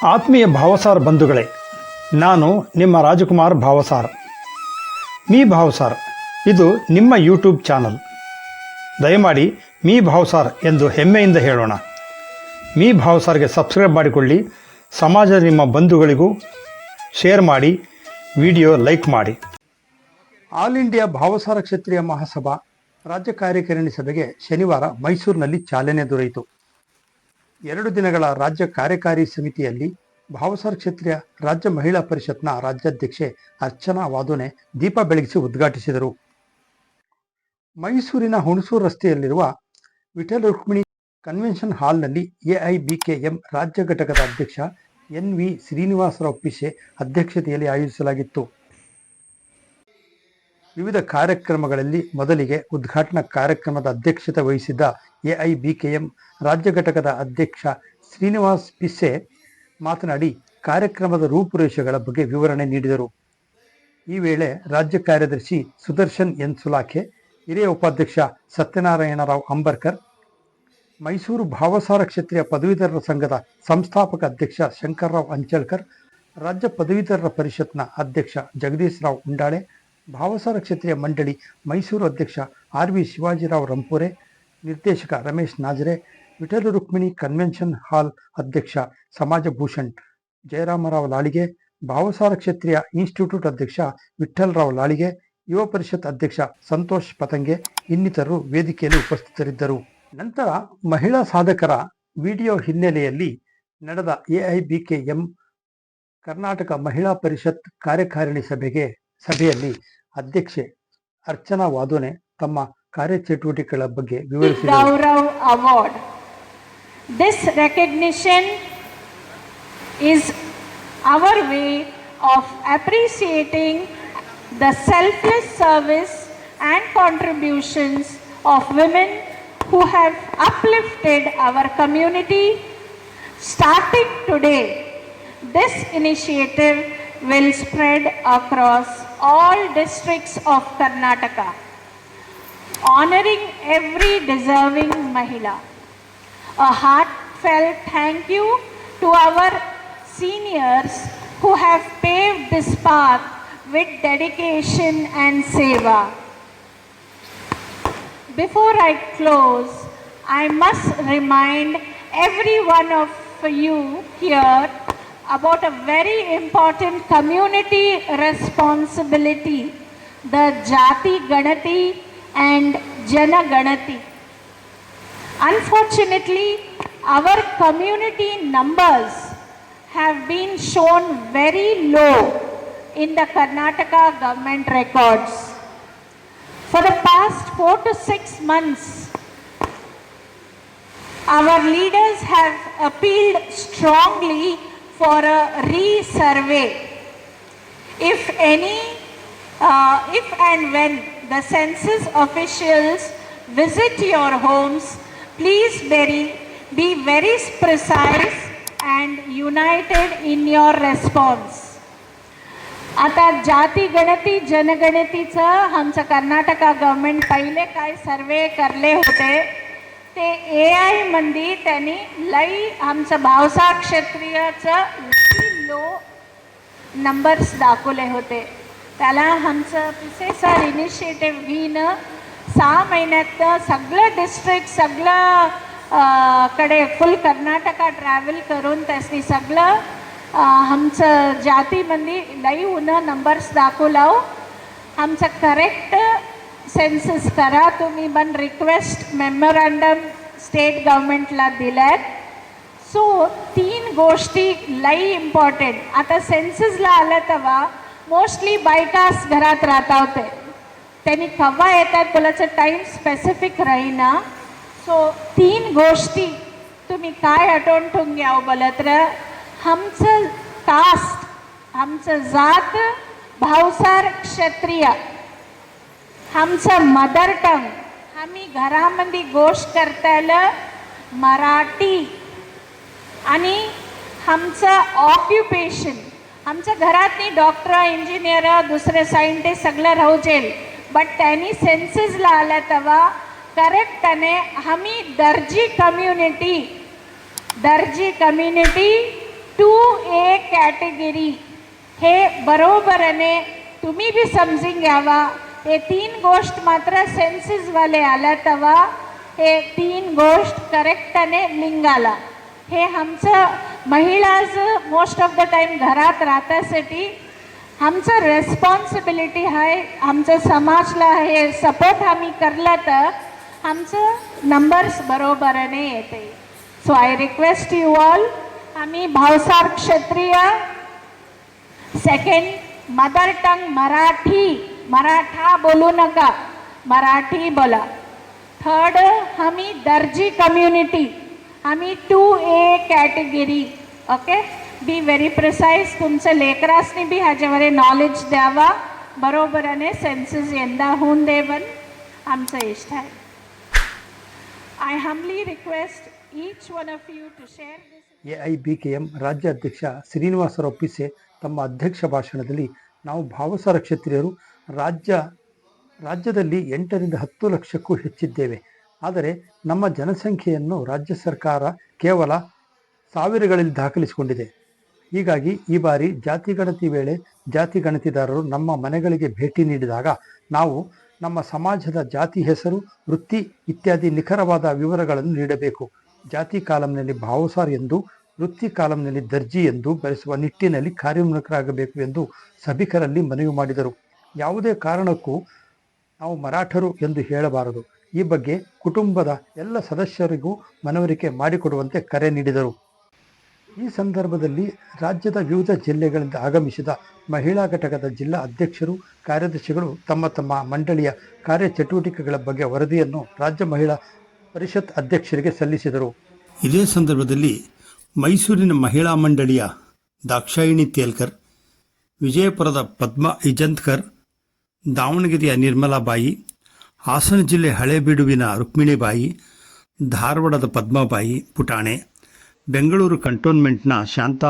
ಆತ್ಮೀಯ ಭಾವಸಾರ್ ಬಂಧುಗಳೇ, ನಾನು ನಿಮ್ಮ ರಾಜಕುಮಾರ್ ಭಾವಸಾರ್. ಮೀ ಭಾವಸಾರ್ ಇದು ನಿಮ್ಮ ಯೂಟ್ಯೂಬ್ ಚಾನಲ್. ದಯಮಾಡಿ ಮೀ ಭಾವಸಾರ್ ಎಂದು ಹೆಮ್ಮೆಯಿಂದ ಹೇಳೋಣ. ಮೀ ಭಾವಸಾರ್ಗೆ ಸಬ್ಸ್ಕ್ರೈಬ್ ಮಾಡಿಕೊಳ್ಳಿ. ಸಮಾಜದ ನಿಮ್ಮ ಬಂಧುಗಳಿಗೂ ಶೇರ್ ಮಾಡಿ, ವಿಡಿಯೋ ಲೈಕ್ ಮಾಡಿ. ಆಲ್ ಇಂಡಿಯಾ ಭಾವಸಾರ ಕ್ಷತ್ರಿಯ ಮಹಾಸಭಾ ರಾಜ್ಯ ಕಾರ್ಯಕಾರಿಣಿ ಸಭೆಗೆ ಶನಿವಾರ ಮೈಸೂರಿನಲ್ಲಿ ಚಾಲನೆ ದೊರೆಯಿತು. 2 ದಿನಗಳ ರಾಜ್ಯ ಕಾರ್ಯಕಾರಿ ಸಮಿತಿಯಲ್ಲಿ ಭಾವಸಾರ ಕ್ಷತ್ರಿಯ ರಾಜ್ಯ ಮಹಿಳಾ ಪರಿಷತ್ನ ರಾಜ್ಯಾಧ್ಯಕ್ಷೆ ಅರ್ಚನಾ ವಾದೋನೆ ದೀಪ ಬೆಳಗಿಸಿ ಉದ್ಘಾಟಿಸಿದರು. ಮೈಸೂರಿನ ಹುಣಸೂರು ರಸ್ತೆಯಲ್ಲಿರುವ ವಿಠಲ ರುಕ್ಮಿಣಿ ಕನ್ವೆನ್ಷನ್ ಹಾಲ್ನಲ್ಲಿ ಎಐಬಿಕೆಎಂ ರಾಜ್ಯ ಘಟಕದ ಅಧ್ಯಕ್ಷ ಎನ್.ವಿ. ಶ್ರೀನಿವಾಸರಾವ್ ಪಿಸೆ ಅಧ್ಯಕ್ಷತೆಯಲ್ಲಿ ಆಯೋಜಿಸಲಾಗಿತ್ತು. ವಿವಿಧ ಕಾರ್ಯಕ್ರಮಗಳಲ್ಲಿ ಮೊದಲಿಗೆ ಉದ್ಘಾಟನಾ ಕಾರ್ಯಕ್ರಮದ ಅಧ್ಯಕ್ಷತೆ ವಹಿಸಿದ್ದ ಎಐಬಿಕೆಎಂ ರಾಜ್ಯ ಘಟಕದ ಅಧ್ಯಕ್ಷ ಶ್ರೀನಿವಾಸ್ ಪಿಸೆ ಮಾತನಾಡಿ ಕಾರ್ಯಕ್ರಮದ ರೂಪುರೇಷೆಗಳ ಬಗ್ಗೆ ವಿವರಣೆ ನೀಡಿದರು. ಈ ವೇಳೆ ರಾಜ್ಯ ಕಾರ್ಯದರ್ಶಿ ಸುದರ್ಶನ್ ಎನ್ ಸುಲಾಖೆ, ಹಿರಿಯ ಉಪಾಧ್ಯಕ್ಷ ಸತ್ಯನಾರಾಯಣರಾವ್ ಅಂಬರ್ಕರ್, ಮೈಸೂರು ಭಾವಸಾರ ಕ್ಷತ್ರಿಯ ಪದವೀಧರರ ಸಂಘದ ಸಂಸ್ಥಾಪಕ ಅಧ್ಯಕ್ಷ ಶಂಕರ್ರಾವ್ ಅಂಚಳ್ಕರ್, ರಾಜ್ಯ ಪದವೀಧರರ ಪರಿಷತ್ನ ಅಧ್ಯಕ್ಷ ಜಗದೀಶ್ ರಾವ್ ಉಂಡಾಳೆ, ಭಾವಸಾರ ಕ್ಷತ್ರಿಯ ಮಂಡಳಿ ಮೈಸೂರು ಅಧ್ಯಕ್ಷ ಆರ್.ವಿ. ಶಿವಾಜಿರಾವ್ ರಂಪುರೆ, ನಿರ್ದೇಶಕ ರಮೇಶ್ ನಾಜರೆ, ವಿಠಲ ರುಕ್ಮಿಣಿ ಕನ್ವೆನ್ಷನ್ ಹಾಲ್ ಅಧ್ಯಕ್ಷ ಸಮಾಜ ಭೂಷಣ್ ಜಯರಾಮರಾವ್ ಲಾಳಿಗೆ, ಭಾವಸಾರ ಕ್ಷತ್ರಿಯ ಇನ್ಸ್ಟಿಟ್ಯೂಟ್ ಅಧ್ಯಕ್ಷ ವಿಠ್ಠಲರಾವ್ ಲಾಳಿಗೆ, ಯುವ ಪರಿಷತ್ ಅಧ್ಯಕ್ಷ ಸಂತೋಷ್ ಪತಂಗೆ ಇನ್ನಿತರರು ವೇದಿಕೆಯಲ್ಲಿ ಉಪಸ್ಥಿತರಿದ್ದರು. ನಂತರ ಮಹಿಳಾ ಸಾಧಕರ ವಿಡಿಯೋ ಹಿನ್ನೆಲೆಯಲ್ಲಿ ನಡೆದ ಎಐಬಿಕೆಎಂ ಕರ್ನಾಟಕ ಮಹಿಳಾ ಪರಿಷತ್ ಕಾರ್ಯಕಾರಿಣಿ ಸಭೆಯಲ್ಲಿ ಅಧ್ಯಕ್ಷೆ ಅರ್ಚನಾ ವಾದೋನೆ ತಮ್ಮ ಕಾರ್ಯಚಟುವಟಿಕೆಗಳ ಬಗ್ಗೆ ವಿವರಿಸಿದರು. Gaurav award. This recognition is our way of appreciating the selfless service and contributions of women who have uplifted our community. Starting today, this initiative will spread across all districts of Karnataka, honoring every deserving Mahila. A heartfelt thank you to our seniors who have paved this path with dedication and seva. Before I close, I must remind every one of you here about a very important community responsibility, the Jati Ganati and Jana Ganati. Unfortunately, our community numbers have been shown very low in the Karnataka government records. For the past 4 to 6 months, our leaders have appealed strongly for a re-survey. If and when the census officials visit your homes, please be very precise and united in your response. आता जाती गणती जनगणतीचं आमचं Karnataka government पहिले काय सर्वे करले होते ते AI मंदी त्यांनी लई आमचं भावसार क्षेत्रीयचं लो नंबर्स दाखवले होते. त्याला आमचं पिसे सर इनिशिएटिव्ह घेऊन 6 महिन्यात सगळं डिस्ट्रिक्ट सगळं कडे फुल कर्नाटका ट्रॅव्हल करून त्यासनी सगळं आमचं जातीमध्ये लई उन्हा नंबर्स दाखवलाव. आमचं करेक्ट सेन्सस करा तुम्ही पण रिक्वेस्ट मेमोरंडम स्टेट गव्हर्नमेंटला दिल्यात. सो 3 गोष्टी लई इम्पॉर्टंट. आता सेन्ससला आलं तेव्हा मोस्टली बायकास घरात राहता होते, त्यांनी केव्हा येतात बोलायचं टाईम स्पेसिफिक राहीना. सो 3 गोष्टी तुम्ही काय आठवण ठेवून घ्यावं बोलत तर आमचं कास्ट, आमचं जात भावसार क्षत्रिय, आमचं मदर टंग, आम्ही घरामध्ये गोष्ट करतायला मराठी, आणि आमचं ऑक्युपेशन, आमच्या घरातनी डॉक्टर इंजिनियर दुसरे सायंटिस्ट सगळं राहूचेल, बट त्यांनी सेन्ससला आल्या तेव्हा करेक्टने आम्ही दर्जी कम्युनिटी 2A कॅटेगरी हे बरोबरने तुम्ही बी समजून घ्यावा. हे 3 गोष्ट मात्र सेन्सेसवाले आला तेव्हा हे 3 गोष्ट करेक्टने लिंगाला. हे आमचं महिलाज मोस्ट ऑफ द टाईम घरात राहण्यासाठी आमचं रेस्पॉन्सिबिलिटी आहे. आमचं समाजला हे सपोर्ट आम्ही करलं तर आमचं नंबर्स बरोबरने येते. So I request you all, आम्ही भावसार क्षत्रिय, second mother tongue Marathi, Maratha बोलू नका, मराठी बोला. थर्ड आम्ही दर्जी कम्युनिटी, आम्ही 2A category. Okay, be very precise. तुमचं लेकरासनी बी ह्याच्यावर नॉलेज द्यावा, बरोबरने सेन्सेस यंदा होऊन देवन आमचं इष्ट आहे. I humbly request each one of you to share this. AIBKM ರಾಜ್ಯ ಅಧ್ಯಕ್ಷ ಶ್ರೀನಿವಾಸರಾವ್ ಪಿಸೆ ತಮ್ಮ ಅಧ್ಯಕ್ಷ ಭಾಷಣದಲ್ಲಿ ನಾವು ಭಾವಸಾರ ಕ್ಷತ್ರಿಯರು ರಾಜ್ಯದಲ್ಲಿ 8ರಿಂದ 10 ಲಕ್ಷಕ್ಕೂ ಹೆಚ್ಚಿದ್ದೇವೆ. ಆದರೆ ನಮ್ಮ ಜನಸಂಖ್ಯೆಯನ್ನು ರಾಜ್ಯ ಸರ್ಕಾರ ಕೇವಲ ಸಾವಿರಗಳಲ್ಲಿ ದಾಖಲಿಸಿಕೊಂಡಿದೆ. ಹೀಗಾಗಿ ಈ ಬಾರಿ ಜಾತಿ ಗಣತಿ ವೇಳೆ ಜಾತಿ ಗಣತಿದಾರರು ನಮ್ಮ ಮನೆಗಳಿಗೆ ಭೇಟಿ ನೀಡಿದಾಗ ನಾವು ನಮ್ಮ ಸಮಾಜದ ಜಾತಿ ಹೆಸರು, ವೃತ್ತಿ ಇತ್ಯಾದಿ ನಿಖರವಾದ ವಿವರಗಳನ್ನು ನೀಡಬೇಕು. ಜಾತಿ ಕಾಲಂನಲ್ಲಿ ಭಾವಸಾರ್ ಎಂದು, ವೃತ್ತಿ ಕಾಲಂನಲ್ಲಿ ದರ್ಜಿ ಎಂದು ಬರೆಸುವ ನಿಟ್ಟಿನಲ್ಲಿ ಕಾರ್ಯೋನ್ಮುಖರಾಗಬೇಕು ಎಂದು ಸಭಿಕರಲ್ಲಿ ಮನವಿ ಮಾಡಿದರು. ಯಾವುದೇ ಕಾರಣಕ್ಕೂ ನಾವು ಮರಾಠರು ಎಂದು ಹೇಳಬಾರದು. ಈ ಬಗ್ಗೆ ಕುಟುಂಬದ ಎಲ್ಲ ಸದಸ್ಯರಿಗೂ ಮನವರಿಕೆ ಮಾಡಿಕೊಡುವಂತೆ ಕರೆ ನೀಡಿದರು. ಈ ಸಂದರ್ಭದಲ್ಲಿ ರಾಜ್ಯದ ವಿವಿಧ ಜಿಲ್ಲೆಗಳಿಂದ ಆಗಮಿಸಿದ ಮಹಿಳಾ ಘಟಕದ ಜಿಲ್ಲಾ ಅಧ್ಯಕ್ಷರು, ಕಾರ್ಯದರ್ಶಿಗಳು ತಮ್ಮ ತಮ್ಮ ಮಂಡಳಿಯ ಕಾರ್ಯಚಟುವಟಿಕೆಗಳ ಬಗ್ಗೆ ವರದಿಯನ್ನು ರಾಜ್ಯ ಮಹಿಳಾ ಪರಿಷತ್ ಅಧ್ಯಕ್ಷರಿಗೆ ಸಲ್ಲಿಸಿದರು. ಇದೇ ಸಂದರ್ಭದಲ್ಲಿ ಮೈಸೂರಿನ ಮಹಿಳಾ ಮಂಡಳಿಯ ದಾಕ್ಷಾಯಿಣಿ ತೇಲ್ಕರ್, ವಿಜಯಪುರದ ಪದ್ಮಾ ಇಜಂತ್ಕರ್, ದಾವಣಗೆರೆಯ ನಿರ್ಮಲಾಬಾಯಿ, ಹಾಸನ ಜಿಲ್ಲೆ ಹಳೇಬೀಡುವಿನ ರುಕ್ಮಿಣಿಬಾಯಿ, ಧಾರವಾಡದ ಪದ್ಮಾಬಾಯಿ ಪುಟಾಣೆ, ಬೆಂಗಳೂರು ಕಂಟೋನ್ಮೆಂಟ್ನ ಶಾಂತಾ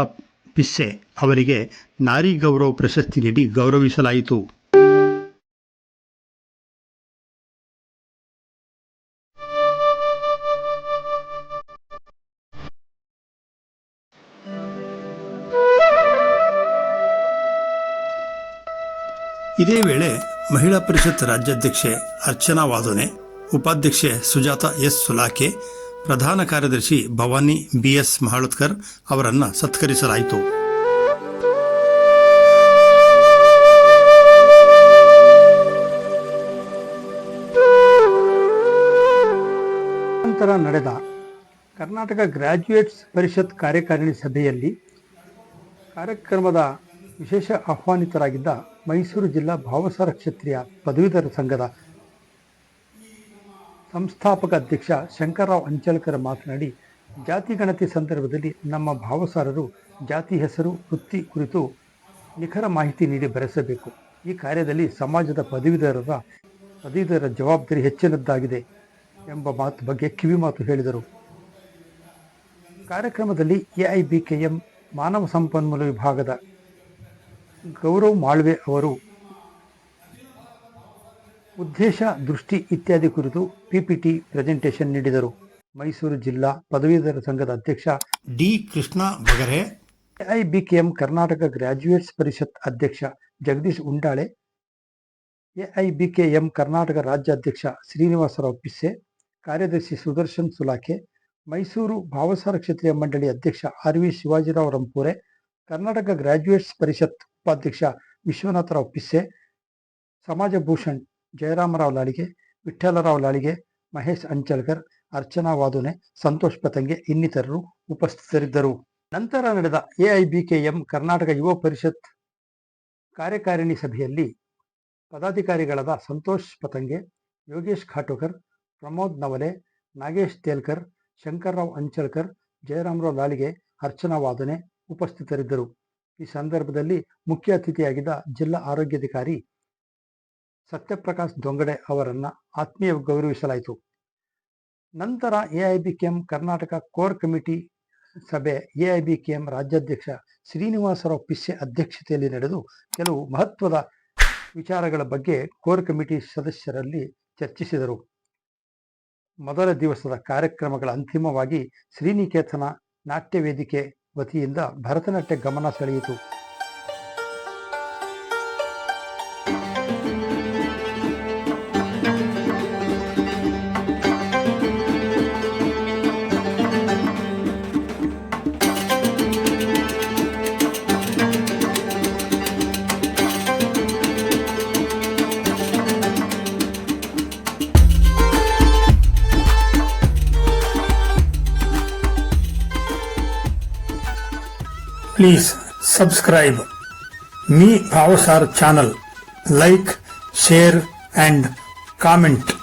ಪಿಸ್ಸೆ ಅವರಿಗೆ ನಾರಿ ಗೌರವ ಪ್ರಶಸ್ತಿ ನೀಡಿ ಗೌರವಿಸಲಾಯಿತು. ಇದೇ ವೇಳೆ ಮಹಿಳಾ ಪರಿಷತ್ ರಾಜ್ಯಾಧ್ಯಕ್ಷೆ ಅರ್ಚನಾ ವಾದೋನೆ, ಉಪಾಧ್ಯಕ್ಷೆ ಸುಜಾತ ಎಸ್ ಸುಲಾಕೆ, ಪ್ರಧಾನ ಕಾರ್ಯದರ್ಶಿ ಭವಾನಿ BS ಮಹಾಳುತ್ಕರ್ ಅವರನ್ನು ಸತ್ಕರಿಸಲಾಯಿತು. ನಂತರ ನಡೆದ ಕರ್ನಾಟಕ ಗ್ರಾಜ್ಯುಯೇಟ್ಸ್ ಪರಿಷತ್ ಕಾರ್ಯಕಾರಿಣಿ ಸಭೆಯಲ್ಲಿ ಕಾರ್ಯಕ್ರಮದ ವಿಶೇಷ ಆಹ್ವಾನಿತರಾಗಿದ್ದ ಮೈಸೂರು ಜಿಲ್ಲಾ ಭಾವಸಾರ ಕ್ಷತ್ರಿಯ ಪದವೀಧರ ಸಂಘದ ಸಂಸ್ಥಾಪಕ ಅಧ್ಯಕ್ಷ ಶಂಕರರಾವ್ ಅಂಚಲ್ಕರ್ ಮಾತನಾಡಿ, ಜಾತಿ ಗಣತಿ ಸಂದರ್ಭದಲ್ಲಿ ನಮ್ಮ ಭಾವಸಾರರು ಜಾತಿ ಹೆಸರು, ವೃತ್ತಿ ಕುರಿತು ನಿಖರ ಮಾಹಿತಿ ನೀಡಿ ಬರೆಸಬೇಕು. ಈ ಕಾರ್ಯದಲ್ಲಿ ಸಮಾಜದ ಪದವೀಧರರ ಜವಾಬ್ದಾರಿ ಹೆಚ್ಚಿನದ್ದಾಗಿದೆ ಎಂಬ ಬಗ್ಗೆ ಕಿವಿಮಾತು ಹೇಳಿದರು. ಕಾರ್ಯಕ್ರಮದಲ್ಲಿ AIBKM ಮಾನವ ಸಂಪನ್ಮೂಲ ವಿಭಾಗದ ಗೌರವ್ ಮಾಳ್ವೆ ಅವರು ಉದ್ದೇಶ, ದೃಷ್ಟಿ ಇತ್ಯಾದಿ ಕುರಿತು PPT ಪ್ರೆಸೆಂಟೇಷನ್ ನೀಡಿದರು. ಮೈಸೂರು ಜಿಲ್ಲಾ ಪದವೀಧರ ಸಂಘದ ಅಧ್ಯಕ್ಷ D Krishna Bagare, AIBKM Karnataka graduates ಪರಿಷತ್ ಅಧ್ಯಕ್ಷ ಜಗದೀಶ್ ಉಂಡಾಳೆ, AIBKM ಕರ್ನಾಟಕ ರಾಜ್ಯಾಧ್ಯಕ್ಷ ಶ್ರೀನಿವಾಸರಾವ್ ಪಿಸ್ಸೆ, ಕಾರ್ಯದರ್ಶಿ ಸುದರ್ಶನ್ ಸುಲಾಖೆ, ಮೈಸೂರು ಭಾವಸಾರ ಕ್ಷತ್ರಿಯ ಮಂಡಳಿ ಅಧ್ಯಕ್ಷ RV ಶಿವಾಜಿರಾವ್ ರಂಪೂರೆ, ಕರ್ನಾಟಕ ಗ್ರಾಜ್ಯುಯೇಟ್ಸ್ ಪರಿಷತ್ ಉಪಾಧ್ಯಕ್ಷ ವಿಶ್ವನಾಥರಾವ್ ಪಿಸ್ಸೆ, ಸಮಾಜ ಭೂಷಣ್ ಜಯರಾಮರಾವ್ ಲಾಳಿಗೆ, ವಿಠ್ಠಲರಾವ್ ಲಾಳಿಗೆ, ಮಹೇಶ್ ಅಂಚಲ್ಕರ್, ಅರ್ಚನಾ ವಾದೋನೆ, ಸಂತೋಷ್ ಪತಂಗೆ ಇನ್ನಿತರರು ಉಪಸ್ಥಿತರಿದ್ದರು. ನಂತರ ನಡೆದ AIBKM ಕರ್ನಾಟಕ ಯುವ ಪರಿಷತ್ ಕಾರ್ಯಕಾರಿಣಿ ಸಭೆಯಲ್ಲಿ ಪದಾಧಿಕಾರಿಗಳಾದ ಸಂತೋಷ್ ಪತಂಗೆ, ಯೋಗೇಶ್ ಖಾಟೋಕರ್, ಪ್ರಮೋದ್ ನವಲೆ, ನಾಗೇಶ್ ತೇಲ್ಕರ್, ಶಂಕರ್ರಾವ್ ಅಂಚಲ್ಕರ್, ಜಯರಾಮರಾವ್ ಲಾಳಿಗೆ, ಅರ್ಚನಾ ವಾದನೆ ಉಪಸ್ಥಿತರಿದ್ದರು. ಈ ಸಂದರ್ಭದಲ್ಲಿ ಮುಖ್ಯ ಅತಿಥಿಯಾಗಿದ್ದ ಜಿಲ್ಲಾ ಆರೋಗ್ಯಾಧಿಕಾರಿ ಸತ್ಯಪ್ರಕಾಶ್ ದೊಂಗಡೆ ಅವರನ್ನು ಆತ್ಮೀಯ ಗೌರವಿಸಲಾಯಿತು. ನಂತರ AIBKM ಕರ್ನಾಟಕ ಕೋರ್ ಕಮಿಟಿ ಸಭೆ AIBKM ರಾಜ್ಯಾಧ್ಯಕ್ಷ ಶ್ರೀನಿವಾಸರಾವ್ ಪಿಸ್ಸೆ ಅಧ್ಯಕ್ಷತೆಯಲ್ಲಿ ನಡೆದು ಕೆಲವು ಮಹತ್ವದ ವಿಚಾರಗಳ ಬಗ್ಗೆ ಕೋರ್ ಕಮಿಟಿ ಸದಸ್ಯರಲ್ಲಿ ಚರ್ಚಿಸಿದರು. ಮೊದಲ ದಿವಸದ ಕಾರ್ಯಕ್ರಮಗಳ ಅಂತಿಮವಾಗಿ ಶ್ರೀನಿಕೇತನ ನಾಟ್ಯ ವೇದಿಕೆ ವತಿಯಿಂದ ಭರತನಾಟ್ಯ ಗಮನ ಸೆಳೆಯಿತು. Please subscribe Me Bhavasar channel, like, share and comment.